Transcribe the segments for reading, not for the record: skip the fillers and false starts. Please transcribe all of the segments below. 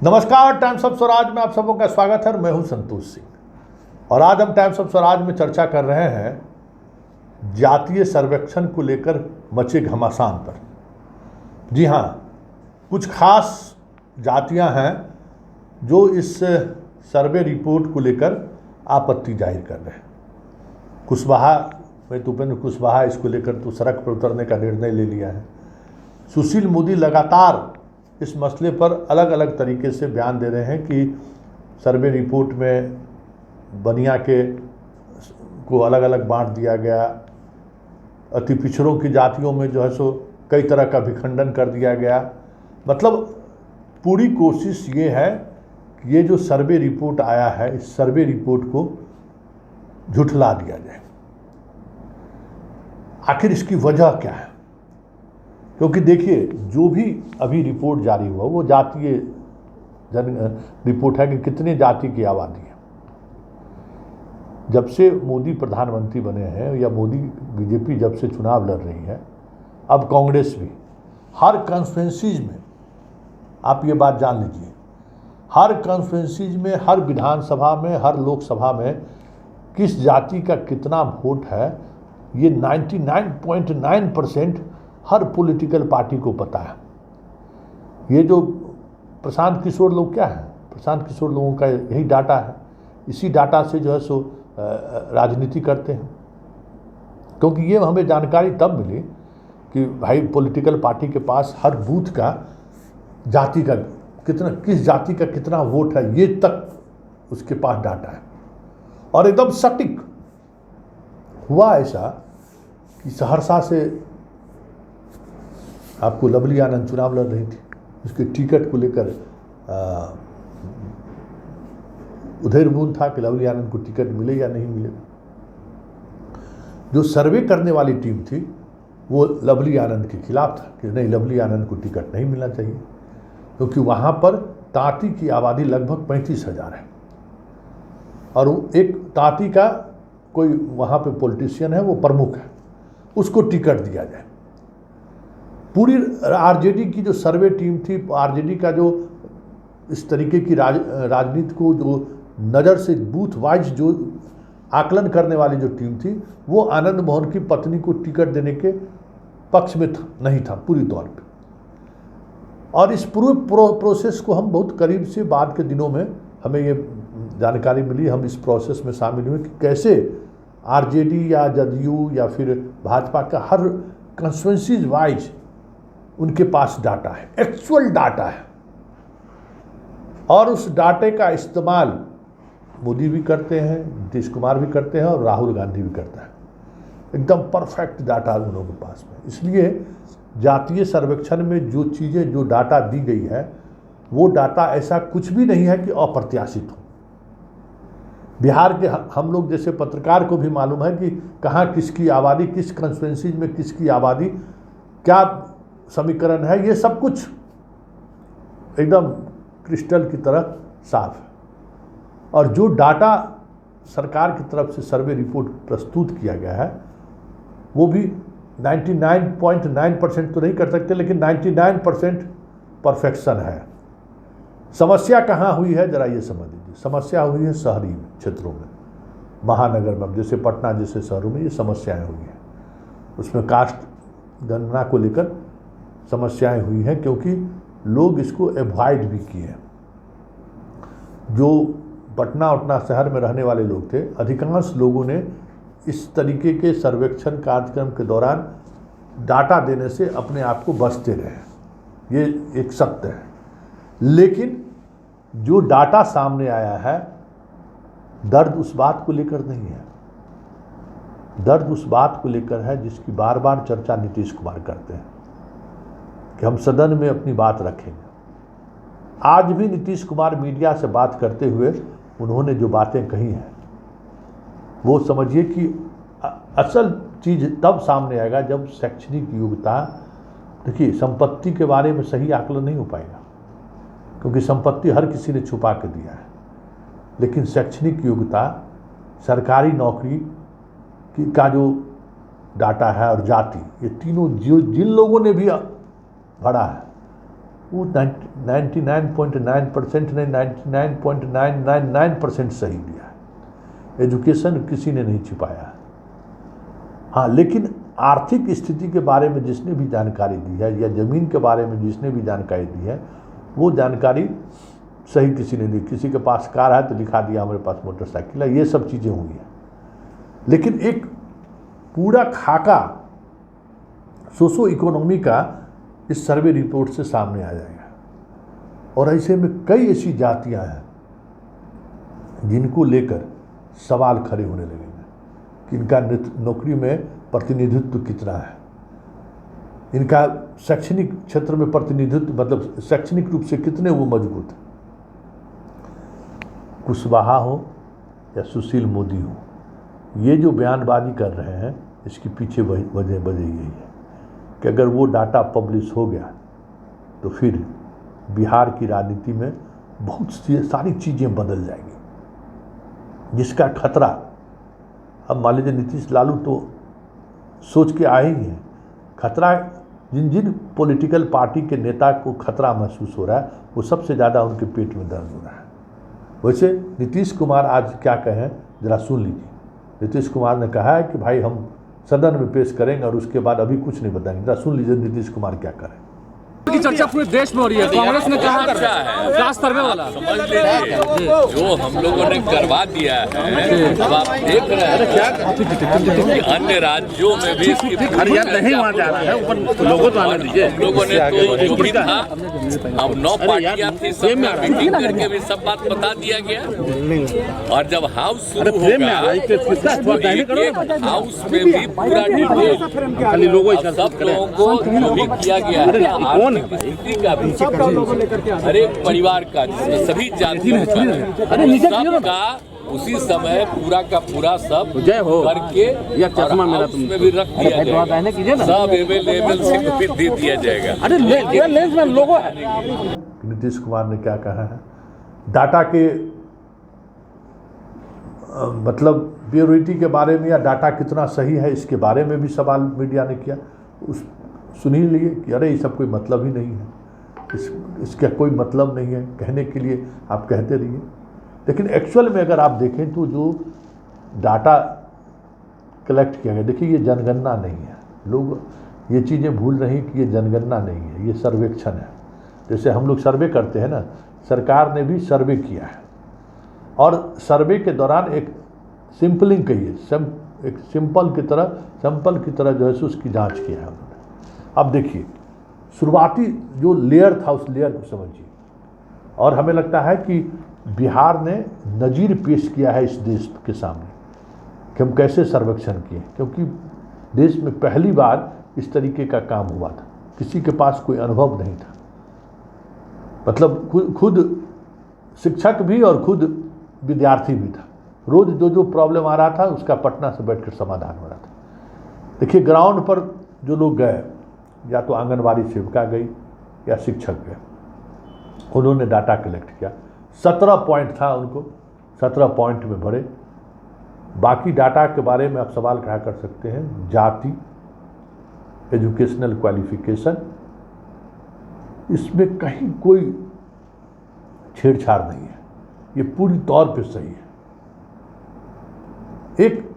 नमस्कार, times of Swaraj में आप सबों का स्वागत है और मैं हूं संतोष सिंह। और आज हम टाइम्स ऑफ स्वराज में चर्चा कर रहे हैं जातीय सर्वेक्षण को लेकर मचे घमासान पर। जी हाँ, कुछ खास जातियां हैं जो इस सर्वे रिपोर्ट को लेकर आपत्ति जाहिर कर रहे हैं। कुशवाहा में उपेंद्र कुशवाहा इसको लेकर तो सड़क पर उतरने का निर्णय ले लिया है। सुशील मोदी लगातार इस मसले पर अलग अलग तरीके से बयान दे रहे हैं कि सर्वे रिपोर्ट में बनिया के को अलग अलग बांट दिया गया, अति पिछड़ों की जातियों में जो है सो कई तरह का विखंडन कर दिया गया। मतलब पूरी कोशिश ये है कि ये जो सर्वे रिपोर्ट आया है, इस सर्वे रिपोर्ट को झुठला दिया जाए। आखिर इसकी वजह क्या है? क्योंकि देखिए, जो भी अभी रिपोर्ट जारी हुआ वो जातीय रिपोर्ट है कि कितने जाति की आबादी है। जब से मोदी प्रधानमंत्री बने हैं या मोदी बीजेपी जब से चुनाव लड़ रही है, अब कांग्रेस भी हर कॉन्स्टिट्यूंसीज में, आप ये बात जान लीजिए, हर कॉन्स्टिट्यूंसीज में, हर विधानसभा में, हर लोकसभा में किस जाति का कितना वोट है, ये 99.9% हर पॉलिटिकल पार्टी को पता है। ये जो प्रशांत किशोर लोग क्या है, प्रशांत किशोर लोगों का यही डाटा है। इसी डाटा से जो है सो राजनीति करते हैं। क्योंकि ये हमें जानकारी तब मिली कि भाई पॉलिटिकल पार्टी के पास हर बूथ का जाति का कितना, किस जाति का कितना वोट है, ये तक उसके पास डाटा है। और एकदम सटीक हुआ ऐसा कि सहरसा से आपको लवली आनंद चुनाव लड़ रही थी, उसके टिकट को लेकर उधेर-बुन था कि लवली आनंद को टिकट मिले या नहीं मिले। जो सर्वे करने वाली टीम थी वो लवली आनंद के खिलाफ था कि नहीं, लवली आनंद को टिकट नहीं मिलना चाहिए, क्योंकि वहाँ पर तांती की आबादी लगभग 35,000 है और एक तांती का कोई वहाँ पे पॉलिटिशियन है, वो प्रमुख है, उसको टिकट दिया जाए। पूरी आरजेडी की जो सर्वे टीम थी, आरजेडी का जो इस तरीके की राजनीति को जो नज़र से बूथ वाइज जो आकलन करने वाली जो टीम थी, वो आनंद मोहन की पत्नी को टिकट देने के पक्ष में नहीं था पूरी तौर पे। और इस पूरे प्रोसेस को हम बहुत करीब से बाद के दिनों में हमें ये जानकारी मिली, हम इस प्रोसेस में शामिल हुए कि कैसे आरजेडी या जदयू या फिर भाजपा का हर कंस्टिट्यूंसीज वाइज उनके पास डाटा है, एक्चुअल डाटा है। और उस डाटे का इस्तेमाल मोदी भी करते हैं, नीतीश कुमार भी करते हैं और राहुल गांधी भी करता है। एकदम परफेक्ट डाटा उन लोगों के पास में। इसलिए जातीय सर्वेक्षण में जो चीज़ें, जो डाटा दी गई है, वो डाटा ऐसा कुछ भी नहीं है कि अप्रत्याशित हो। बिहार के हम लोग जैसे पत्रकार को भी मालूम है कि कहाँ किसकी आबादी, किस कंस्टिट्यूंसीज में किसकी आबादी, क्या समीकरण है, ये सब कुछ एकदम क्रिस्टल की तरह साफ है। और जो डाटा सरकार की तरफ से सर्वे रिपोर्ट प्रस्तुत किया गया है, वो भी 99.9% तो नहीं कर सकते, लेकिन 99% परफेक्शन है। समस्या कहाँ हुई है जरा ये समझ लीजिए। समस्या हुई है शहरी क्षेत्रों में, महानगर में, जैसे पटना जैसे शहरों में ये समस्याएं हुई हैं। उसमें कास्ट गणना को लेकर समस्याएं हुई हैं, क्योंकि लोग इसको एवॉइड भी किए। जो पटना उटना शहर में रहने वाले लोग थे, अधिकांश लोगों ने इस तरीके के सर्वेक्षण कार्यक्रम के दौरान डाटा देने से अपने आप को बचते रहे। ये एक सत्य है। लेकिन जो डाटा सामने आया है, दर्द उस बात को लेकर नहीं है। दर्द उस बात को लेकर है जिसकी बार बार चर्चा नीतीश कुमार करते हैं कि हम सदन में अपनी बात रखेंगे। आज भी नीतीश कुमार मीडिया से बात करते हुए उन्होंने जो बातें कही हैं, वो समझिए कि असल चीज़ तब सामने आएगा जब शैक्षणिक योग्यता, देखिए संपत्ति के बारे में सही आकलन नहीं हो पाएगा, क्योंकि संपत्ति हर किसी ने छुपा के दिया है। लेकिन शैक्षणिक योग्यता, सरकारी नौकरी का जो डाटा है और जाति, ये तीनों जिन लोगों ने भी भरा है, वो 99.9% नहीं 99.999% सही दिया है। एजुकेशन किसी ने नहीं छिपाया। हाँ, लेकिन आर्थिक स्थिति के बारे में जिसने भी जानकारी दी है या ज़मीन के बारे में जिसने भी जानकारी दी है, वो जानकारी सही किसी ने दी। किसी के पास कार है तो लिखा दिया हमारे पास मोटरसाइकिल है, ये सब चीज़ें हुई हैं। लेकिन एक पूरा खाका सोशो इकोनॉमी का इस सर्वे रिपोर्ट से सामने आ जाएगा। और ऐसे में कई ऐसी जातियां हैं जिनको लेकर सवाल खड़े होने लगेंगे कि इनका नौकरी में प्रतिनिधित्व कितना है, इनका शैक्षणिक क्षेत्र में प्रतिनिधित्व मतलब शैक्षणिक रूप से कितने वो मजबूत हैं। कुशवाहा हो या सुशील मोदी हो, ये जो बयानबाजी कर रहे हैं इसके पीछे वजह यही है कि अगर वो डाटा पब्लिश हो गया तो फिर बिहार की राजनीति में बहुत सारी चीज़ें बदल जाएंगी, जिसका खतरा अब मान लीजिए नीतीश लालू तो सोच के आए ही हैं। खतरा जिन जिन पॉलिटिकल पार्टी के नेता को खतरा महसूस हो रहा है वो सबसे ज़्यादा उनके पेट में दर्द हो रहा है। वैसे नीतीश कुमार आज क्या कहें जरा सुन लीजिए। नीतीश कुमार ने कहा है कि भाई हम सदन में पेश करेंगे और उसके बाद अभी कुछ नहीं बताएंगे। जरा सुन लीजिए नीतीश कुमार क्या करें। की चर्चा पूरे देश में हो रही है। कांग्रेस ने कहा अच्छा है क्लास सर्वे वाला समझ लीजिए जो हम लोगों ने करवा दिया है। अब आप देख रहे हैं कि अन्य राज्यों में भी नहीं वहाँ जा रहा है, ऊपर लोगों तो आने दीजिए। हम लोगों ने तो जो भी था अब 9 पार्टियां थी, सब में मीटिंग करके भी सब बात बता दिया गया। और जब हाउस शुरू होगा हाउस में भी पूरा डिटेल सब लोगों को जो भी किया गया है स्थिति का भी हर एक परिवार का जिसमें सभी जातियों का उसी समय पूरा का पूरा सब करके में भी रख दिया जाएगा। सब अवेलेबल से दे दिया जाएगा। नीतीश कुमार ने क्या कहा है, डाटा के मतलब प्योरिटी के बारे में या डाटा कितना सही है इसके बारे में भी सवाल मीडिया ने किया। उस सुन ही लिए कि अरे ये सब कोई मतलब ही नहीं है, इसका कोई मतलब नहीं है, कहने के लिए आप कहते रहिए। लेकिन एक्चुअल में अगर आप देखें तो जो डाटा कलेक्ट किया गया, देखिए ये जनगणना नहीं है। लोग ये चीज़ें भूल रहे हैं कि ये जनगणना नहीं है, ये सर्वेक्षण है। जैसे हम लोग सर्वे करते हैं ना, सरकार ने भी सर्वे किया है और सर्वे के दौरान एक सिंपलिंग कहिए एक सैंपल की तरह जो है उसकी जाँच किया है उन्होंने। अब देखिए शुरुआती जो लेयर था उस लेयर को समझिए। और हमें लगता है कि बिहार ने नज़ीर पेश किया है इस देश के सामने कि हम कैसे सर्वेक्षण किए, क्योंकि देश में पहली बार इस तरीके का काम हुआ था। किसी के पास कोई अनुभव नहीं था, मतलब खुद शिक्षक भी और खुद विद्यार्थी भी था। रोज़ जो प्रॉब्लम आ रहा था उसका पटना से बैठकर समाधान हो रहा था। देखिए ग्राउंड पर जो लोग गए, या तो आंगनबाड़ी सेविका गई या शिक्षक गए, उन्होंने डाटा कलेक्ट किया। 17 पॉइंट था, उनको 17 पॉइंट में भरे। बाकी डाटा के बारे में आप सवाल खड़ा कर सकते हैं, जाति, एजुकेशनल क्वालिफिकेशन, इसमें कहीं कोई छेड़छाड़ नहीं है, ये पूरी तौर पे सही है। एक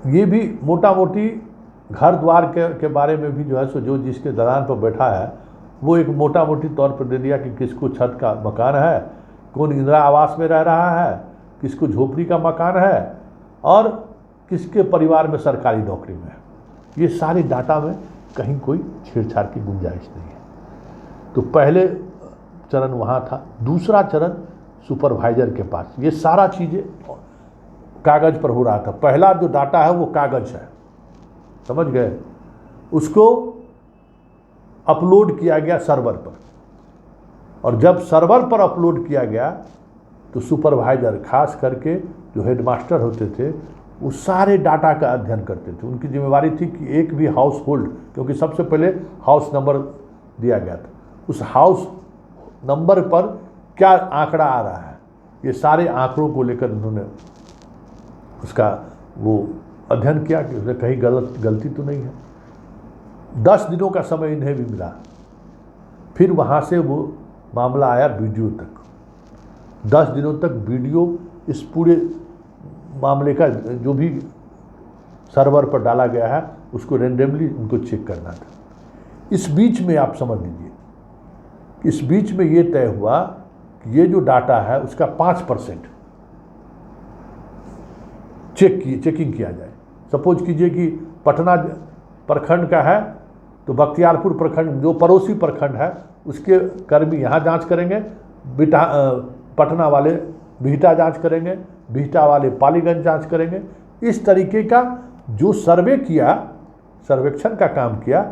ये भी मोटा मोटी घर द्वार के बारे में भी जो है सो जो जिसके दलान पर बैठा है वो एक मोटा मोटी तौर पर दे दिया कि किसको छत का मकान है, कौन इंदिरा आवास में रह रहा है, किसको झोपड़ी का मकान है और किसके परिवार में सरकारी नौकरी में है। ये सारे डाटा में कहीं कोई छेड़छाड़ की गुंजाइश नहीं है। तो पहले चरण वहाँ था। दूसरा चरण सुपरवाइजर के पास, ये सारा चीज़ें कागज़ पर हो रहा था। पहला जो डाटा है वो कागज़ है, समझ गए, उसको अपलोड किया गया सर्वर पर। और जब सर्वर पर अपलोड किया गया तो सुपरवाइजर खास करके जो हेडमास्टर होते थे वो सारे डाटा का अध्ययन करते थे। उनकी जिम्मेवारी थी कि एक भी हाउस होल्ड, क्योंकि सबसे पहले हाउस नंबर दिया गया था, उस हाउस नंबर पर क्या आंकड़ा आ रहा है, ये सारे आंकड़ों को लेकर उन्होंने उसका वो अध्ययन किया कि उसमें कहीं गलती तो नहीं है। 10 दिनों का समय इन्हें भी मिला फिर वहाँ से वो मामला आया वीडियो तक। 10 दिनों तक वीडियो इस पूरे मामले का जो भी सर्वर पर डाला गया है उसको रेंडमली उनको चेक करना था। इस बीच में आप समझ लीजिए, इस बीच में ये तय हुआ कि ये जो डाटा है उसका 5% चेकिंग किया जाए। सपोज कीजिए कि पटना प्रखंड का है तो बख्तियारपुर प्रखंड जो पड़ोसी प्रखंड है उसके कर्मी यहाँ जांच करेंगे, पटना वाले बिहटा जांच करेंगे, बिहटा वाले पालीगंज जांच करेंगे। इस तरीके का जो सर्वे किया, सर्वेक्षण का काम किया,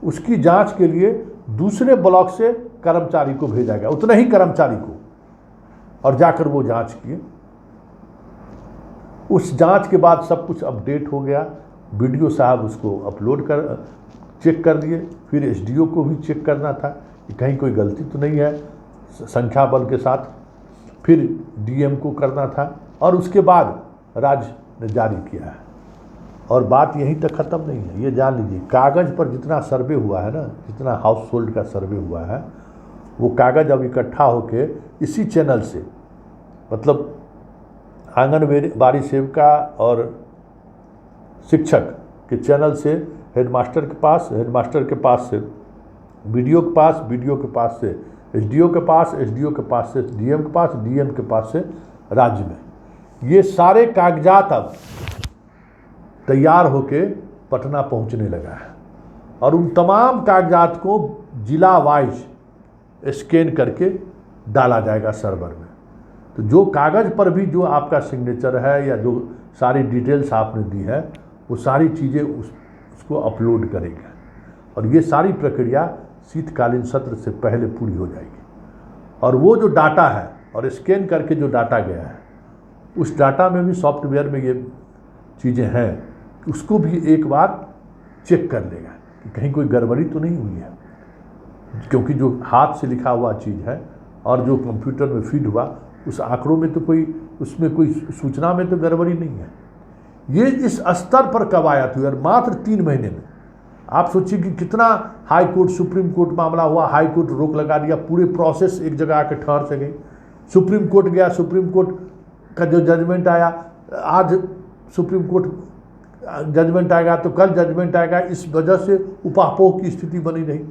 उसकी जांच के लिए दूसरे ब्लॉक से कर्मचारी को भेजा गया, उतना ही कर्मचारी को, और जाकर वो जांच किए। उस जांच के बाद सब कुछ अपडेट हो गया। वीडियो साहब उसको अपलोड कर चेक कर दिए। फिर एसडीओ को भी चेक करना था कि कहीं कोई गलती तो नहीं है संख्या बल के साथ। फिर डीएम को करना था और उसके बाद राज्य ने जारी किया है। और बात यहीं तक ख़त्म नहीं है, ये जान लीजिए, कागज़ पर जितना सर्वे हुआ है ना, जितना हाउस होल्ड का सर्वे हुआ है, वो कागज़ अब इकट्ठा होके इसी चैनल से, मतलब आंगनबाड़ी सेविका और शिक्षक के चैनल से हेडमास्टर के पास, हेडमास्टर के पास से बीडीओ के पास, बीडीओ के पास से एसडीओ के पास, एसडीओ के पास से डीएम के पास, डीएम के पास से राज्य में, ये सारे कागजात अब तैयार होके पटना पहुंचने लगा है। और उन तमाम कागजात को जिला वाइज स्कैन करके डाला जाएगा सर्वर में। तो जो कागज़ पर भी जो आपका सिग्नेचर है या जो सारी डिटेल्स आपने दी है, वो सारी चीज़ें उसको अपलोड करेगा। और ये सारी प्रक्रिया शीतकालीन सत्र से पहले पूरी हो जाएगी। और वो जो डाटा है और स्कैन करके जो डाटा गया है, उस डाटा में भी सॉफ्टवेयर में ये चीज़ें हैं, उसको भी एक बार चेक कर लेगा कि कहीं कोई गड़बड़ी तो नहीं हुई है। क्योंकि जो हाथ से लिखा हुआ चीज़ है और जो कंप्यूटर में फीड हुआ, उस आंकड़ों में तो कोई, उसमें कोई सूचना में तो गड़बड़ी नहीं है। ये इस स्तर पर कवायद हुई और मात्र 3 महीने में। आप सोचिए कि कितना हाई कोर्ट, सुप्रीम कोर्ट मामला हुआ, हाई कोर्ट रोक लगा दिया, पूरे प्रोसेस एक जगह आकर ठहर से गई। सुप्रीम कोर्ट गया, सुप्रीम कोर्ट का जो जजमेंट आया, आज सुप्रीम कोर्ट जजमेंट आएगा तो कल जजमेंट आएगा, इस वजह से उपापोह की स्थिति बनी रही।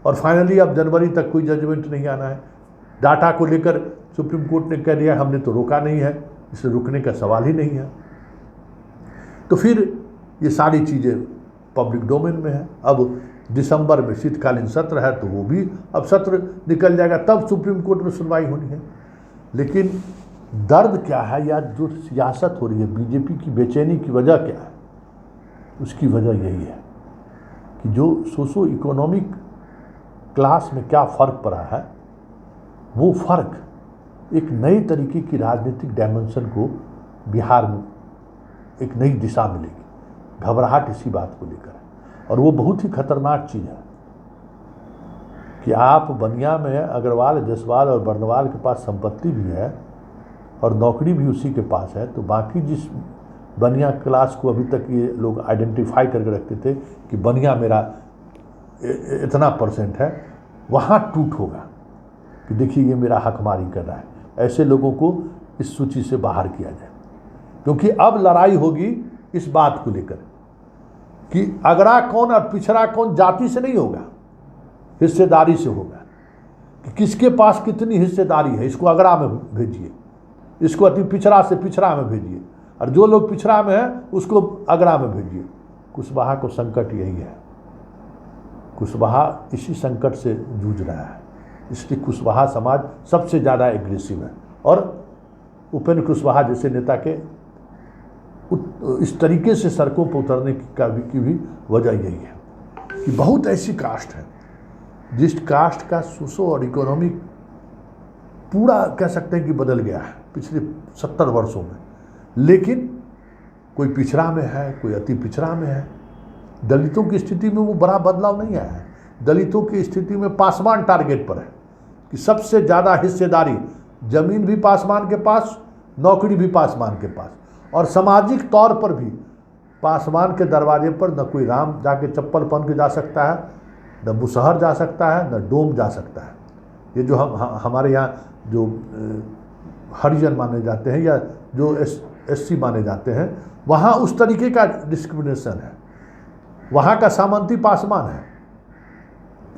और फाइनली अब जनवरी तक कोई जजमेंट नहीं आना है। डाटा को लेकर सुप्रीम कोर्ट ने कह दिया हमने तो रोका नहीं है, इसे रुकने का सवाल ही नहीं है। तो फिर ये सारी चीज़ें पब्लिक डोमेन में है। अब दिसंबर में शीतकालीन सत्र है तो वो भी अब सत्र निकल जाएगा, तब सुप्रीम कोर्ट में सुनवाई होनी है। लेकिन दर्द क्या है, या जो सियासत हो रही है, बीजेपी की बेचैनी की वजह क्या है, उसकी वजह यही है कि जो सोशो इकोनॉमिक क्लास में क्या फ़र्क पड़ा है, वो फ़र्क एक नई तरीके की राजनीतिक डायमेंशन को बिहार में एक नई दिशा मिलेगी। घबराहट इसी बात को लेकर है। और वो बहुत ही खतरनाक चीज़ है कि आप बनिया में अग्रवाल, जसवाल और बर्नवाल के पास संपत्ति भी है और नौकरी भी उसी के पास है, तो बाकी जिस बनिया क्लास को अभी तक ये लोग आइडेंटिफाई करके रखते थे कि बनिया मेरा इतना % है, वहाँ टूट होगा कि देखिए ये मेरा हकमारी कर रहा है। ऐसे लोगों को इस सूची से बाहर किया जाए, क्योंकि अब लड़ाई होगी इस बात को लेकर कि अगड़ा कौन और पिछड़ा कौन जाति से नहीं होगा, हिस्सेदारी से होगा कि किसके पास कितनी हिस्सेदारी है। इसको अगड़ा में भेजिए, इसको अति पिछड़ा से पिछड़ा में भेजिए, और जो लोग पिछड़ा में हैं उसको अगड़ा में भेजिए। कुशवाहा को संकट यही है, कुशवाहा इसी संकट से जूझ रहा है, इसलिए कुशवाहा समाज सबसे ज़्यादा एग्रेसिव है। और उपेंद्र कुशवाहा जैसे नेता के इस तरीके से सड़कों पर उतरने की भी वजह यही है कि बहुत ऐसी कास्ट है जिस कास्ट का सोशो और इकोनॉमिक पूरा कह सकते हैं कि बदल गया है पिछले 70 वर्षों में। लेकिन कोई पिछड़ा में है, कोई अति पिछड़ा में है। दलितों की स्थिति में वो बड़ा बदलाव नहीं आया है। दलितों की स्थिति में पासवान टारगेट पर है कि सबसे ज़्यादा हिस्सेदारी, जमीन भी पासवान के पास, नौकरी भी पासवान के पास, और सामाजिक तौर पर भी पासवान के दरवाजे पर न कोई राम जाके चप्पल पहन के जा सकता है, न मुसहर जा सकता है, न डोम जा सकता है। ये जो हमारे यहाँ जो हरिजन माने जाते हैं या जो SC माने जाते हैं, वहाँ उस तरीके का डिस्क्रिमिनेशन है, वहाँ का सामंती पासवान है,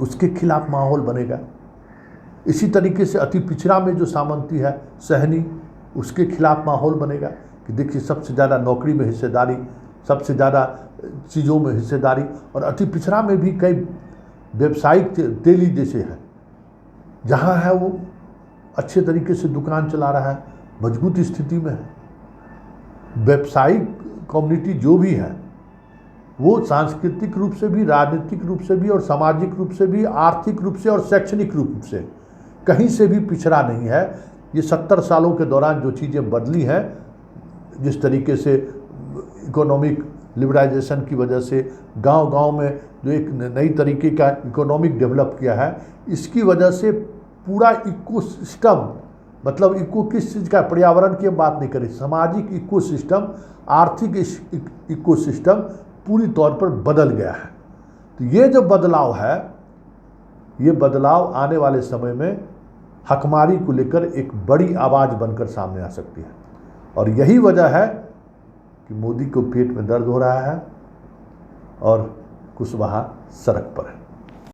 उसके खिलाफ माहौल बनेगा। इसी तरीके से अति पिछड़ा में जो सामंती है, सहनी, उसके खिलाफ माहौल बनेगा कि देखिए सबसे ज़्यादा नौकरी में हिस्सेदारी, सबसे ज़्यादा चीज़ों में हिस्सेदारी, और अति पिछड़ा में भी कई व्यवसायिक तेली जैसे हैं, जहाँ है वो अच्छे तरीके से दुकान चला रहा है, मजबूत स्थिति में है। व्यवसायिक कम्युनिटी जो भी है वो सांस्कृतिक रूप से भी, राजनीतिक रूप से भी और सामाजिक रूप से भी, आर्थिक रूप से और शैक्षणिक रूप से कहीं से भी पिछड़ा नहीं है। ये 70 सालों के दौरान जो चीज़ें बदली हैं, जिस तरीके से इकोनॉमिक लिबरलाइजेशन की वजह से गांव-गांव में जो एक नई तरीके का इकोनॉमिक डेवलप किया है, इसकी वजह से पूरा इकोसिस्टम, मतलब इको किस चीज़ का, पर्यावरण की हम बात नहीं करें, सामाजिक इकोसिस्टम, आर्थिक इकोसिस्टम पूरी तौर पर बदल गया है। तो ये जो बदलाव है, ये बदलाव आने वाले समय में हकमारी को लेकर एक बड़ी आवाज़ बनकर सामने आ सकती है। और यही वजह है कि मोदी को पेट में दर्द हो रहा है और कुशवाहा सड़क पर है।